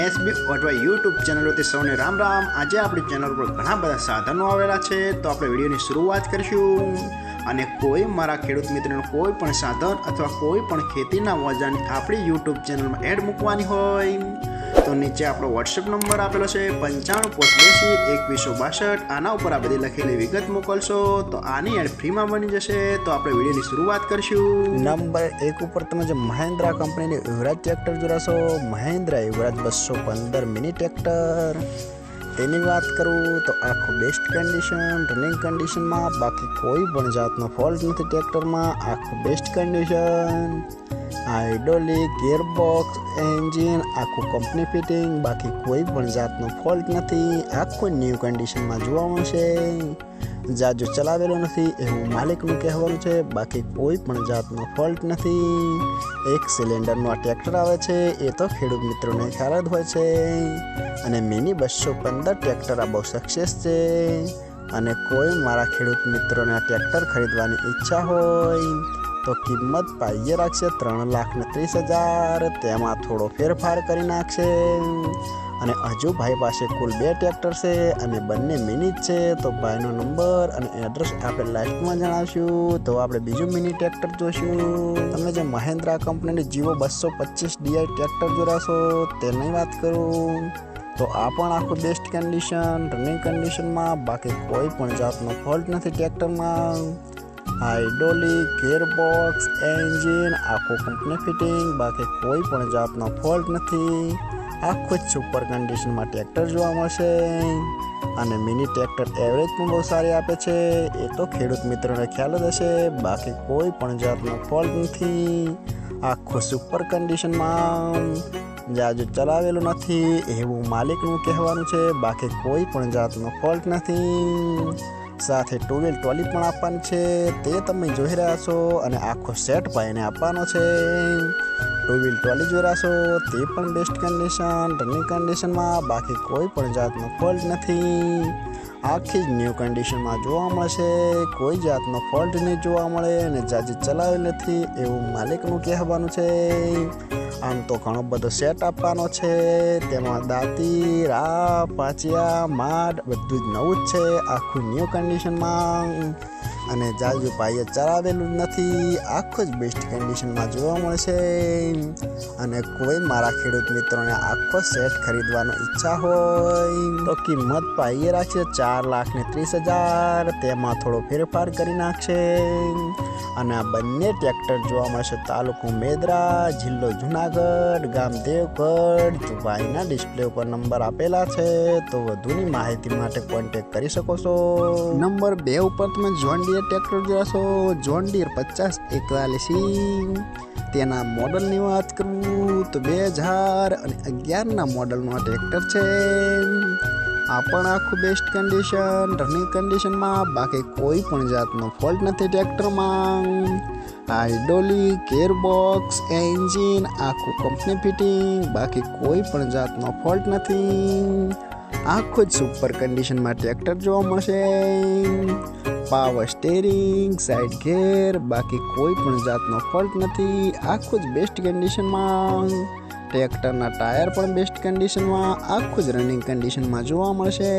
SB અથવા YouTube ચેનલોથી સૌને રામ રામ। આજે આપણી ચેનલ પર ઘણા બધા સાધનો આવેલા છે, તો આપણે વિડીયોની શરૂઆત કરીશું। અને કોઈ મારા ખેડૂત મિત્રોને કોઈ પણ સાધન અથવા કોઈ પણ ખેતીના ઓજારની આપણી યુટ્યુબ ચેનલમાં એડ મૂકવાની હોય તો નીચે આપણો વોટ્સએપ નંબર આપેલો છે 95822162। આના ઉપર આ બધી લખેલી વિગત મોકલશો તો આની એડ ફ્રીમાં બની જશે। તો આપણે વિડીયોની શરૂઆત કરીશું। નંબર 1 ઉપર તમે જે મહિન્દ્રા કંપનીની યુવરાજ ટ્રેક્ટર જોરાશો, મહિન્દ્રા યુવરાજ 215 મિની ટ્રેક્ટર। તેની વાત કરું તો આખું બેસ્ટ કન્ડિશન, રનિંગ કન્ડિશનમાં, બાકી કોઈ પણ જાતનો ફોલ્ટ નથી ટ્રેક્ટરમાં। આખું best condition, hydraulic, gearbox, engine આખું કંપની ફિટિંગ, બાકી કોઈ પણ જાતનો ફોલ્ટ નથી। આખું ન્યૂ કન્ડિશનમાં જોવા મળશે। જાજુ ચલાવેલો નથી એવું માલિકનું કહેવાનું છે, બાકી કોઈ પણ જાતનો ફોલ્ટ નથી। એક સિલિન્ડરનું આ ટ્રેક્ટર આવે છે, એ તો ખેડૂત મિત્રોને ખ્યાલ જ હોય છે। અને મિની 215 ટ્રેક્ટર આ બહુ સક્સેસ છે। અને કોઈ મારા ખેડૂત મિત્રોને આ ટ્રેક્ટર ખરીદવાની ઈચ્છા હોય તો કિંમત પાઈએ રાખશે 3,30,000। તેમાં થોડો ફેરફાર કરી નાખશે। અને હજુ ભાઈ પાસે કુલ 2 ટ્રેક્ટર છે અને બંને મિની જ છે, તો ભાઈનો નંબર અને એડ્રેસ આપણે લાસ્ટમાં જણાવશું। તો આપણે બીજું મિની ટ્રેક્ટર જોઈશું। તમે જે મહિન્દ્રા કંપનીની જીવો 225 ડીઆઈ ટ્રેક્ટર જોરાશો તેની વાત કરું તો આ પણ આખું બેસ્ટ કન્ડિશન, રનિંગ કન્ડિશનમાં, બાકી કોઈ પણ જાતનો ફોલ્ટ નથી ટ્રેક્ટરમાં। હાઇડ્રોલિક, ગિયરબોક્સ, એન્જિન આખું કંપની ફિટિંગ, બાકી કોઈ પણ જાતનો ફોલ્ટ નથી। આખું જ સુપર કન્ડિશનમાં ટ્રેક્ટર જોવા મળશે। અને મિની ટ્રેક્ટર એવરેજ પણ બહુ સારી આપે છે, એ તો ખેડૂત મિત્રોને ખ્યાલ જ હશે, બાકી કોઈ પણ જાતનો ફોલ્ટ નથી। આખું સુપર કન્ડિશનમાં, જાજુ ચલાવેલું નથી એવું માલિકનું કહેવાનું છે, બાકી કોઈ પણ જાતનો ફોલ્ટ નથી। સાથે 2 વ્હીલ ટ્રોલી પણ આપવાની છે, તે તમે જોઈ રહ્યા છો। અને આખો સેટ ભાઈને આપવાનો છે। 2 વ્હીલ ટ્રોલી જોઈ રહ્યા છો, તે પણ બેસ્ટ કન્ડિશન, રનિંગ કન્ડિશનમાં, બાકી કોઈ પણ જાતનો ફોલ્ટ નથી। આખી જ ન્યૂ કન્ડિશનમાં જોવા મળશે, કોઈ જાતનો ફોલ્ટ નહીં જોવા મળે અને જાજી ચલાવેલ નથી એવું માલિકનું કહેવાનું છે। આમ તો ઘણો બધો સેટ આપવાનો છે, તેમાં દાંતી, રાપ, પાચિયા, માડ બધું જ નવું જ છે, આખું ન્યૂ કન્ડિશનમાં। અને જાજુ ભાઈએ ચલાવેલું નથી, આખું જ બેસ્ટ કન્ડિશનમાં જોવા મળશે। અને કોઈ મારા ખેડૂત મિત્રોને આખો સેટ ખરીદવાનો ઈચ્છા હોય તો કિંમત ભાઈએ રાખશે 4,30,000। તેમાં થોડો ફેરફાર કરી નાખશે। અને આ બંને ટ્રેક્ટર જોવા મળશે તાલુકો મેદરા, જિલ્લો જુનાગઢ, ગામ દેવગઢ। તો ભાઈના ડિસ્પ્લે ઉપર નંબર આપેલા છે, તો વધુની માહિતી માટે કોન્ટેક્ટ કરી શકો છો। નંબર 2 ઉપર તમે જોન ડીયર ટ્રેક્ટર જોશો, જોન ડીયર 5041। તેના મોડલની વાત કરું તો 2011ના મોડલનું આ ટ્રેક્ટર છે। આ પણ આખું બેસ્ટ કન્ડિશન, રનિંગ કન્ડિશનમાં, બાકી કોઈ પણ જાતનો ફોલ્ટ નથી ટ્રેક્ટરમાં। હાઇડ્રોલિક, ગિયરબોક્સ, એન્જિન આખું કંપની ફિટિંગ, બાકી કોઈ પણ જાતનો ફોલ્ટ નથી। આખું જ સુપર કન્ડિશનમાં ટ્રેક્ટર જોવા મળશે। પાવર સ્ટેરિંગ, સાઇડ ગેર, બાકી કોઈ પણ જાતનો ફોલ્ટ નથી। આખું જ બેસ્ટ કન્ડિશનમાં, ટ્રેક્ટરના ટાયર પણ બેસ્ટ કન્ડિશનમાં, આખું જ રનિંગ કન્ડિશનમાં જોવા મળશે।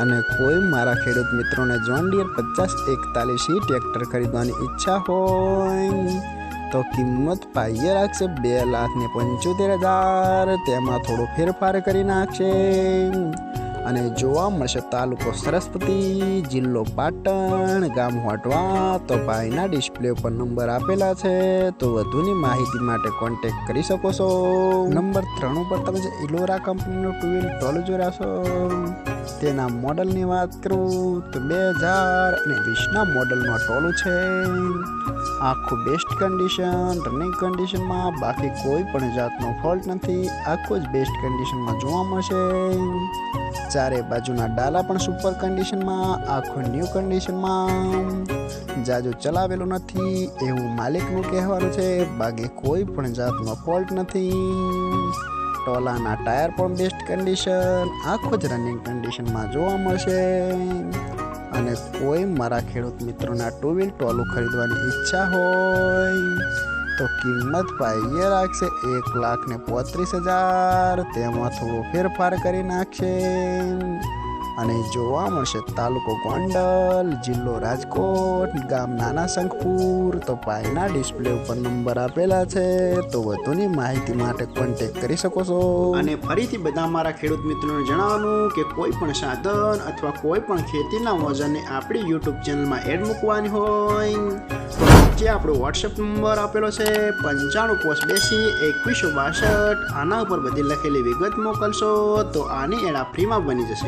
અને કોઈ મારા ખેડૂત મિત્રોને જોન ડીયર 5041 ટ્રેક્ટર ખરીદવાની ઈચ્છા હોય તો કિંમત પાઈએ રાખશે 2,75,000। તેમાં થોડો ફેરફાર કરી નાખશે। અને જોવા મળશે તાલુકો સરસ્વતી, જિલ્લો પાટણ, ગામ વાટવા। તો ભાઈના ડિસ્પ્લે ઉપર નંબર આપેલા છે, તો વધુની માહિતી માટે કોન્ટેક્ટ કરી શકો છો। નંબર 3 ઉપર તમે જે ઇલોરા કંપનીનું 2 વ્હીલ ટ્રોલી જોઈ રહ્યા છો, તેના મોડલની વાત કરું તો 2020ના મોડલનું ટોલું છે। આખું બેસ્ટ કન્ડિશન, રનિંગ કન્ડિશનમાં, બાકી કોઈ પણ જાતનો ફોલ્ટ નથી। આખું જ બેસ્ટ કન્ડિશનમાં જોવા મળશે। ચારે બાજુના ડાલા પણ સુપર કન્ડિશનમાં, આખું ન્યૂ કન્ડિશનમાં, જાજુ ચલાવેલું નથી એવું માલિકનું કહેવાનું છે, બાકી કોઈ પણ જાતનો ફોલ્ટ નથી। ટોલાના ટાયર પણ બેસ્ટ કન્ડિશન, આખું જ રનિંગ કન્ડિશનમાં જોવા મળશે। અને કોઈ મારા ખેડૂત મિત્રોના 2 વ્હીલ ટોલું ખરીદવાની ઈચ્છા હોય તો કિંમત ભાઈએ રાખશે 1,35,000. તેમાં થોડો ફેરફાર કરી નાખશે અને જોવા મળશે તાલુકો ગોંડલ, જિલ્લો રાજકોટ, ગામ નાના શંખપુર. તો ભાઈના ડિસ્પ્લે ઉપર નંબર આપેલા છે, તો વધુની માહિતી માટે કોન્ટેક્ટ કરી શકો છો. અને ફરીથી બધા મારા ખેડૂત મિત્રોને જણાવવાનું કે કોઈ પણ સાધન અથવા કોઈ પણ ખેતીના ઓજારને આપણી યુટ્યુબ ચેનલમાં એડ મૂકવાની હોય તો જે આપણો વોટ્સએપ નંબર આપેલો છે 95 21 2162. આના ઉપર બધી લખેલી વિગત મોકલશો તો આની એડ આ ફ્રીમાં બની જશે.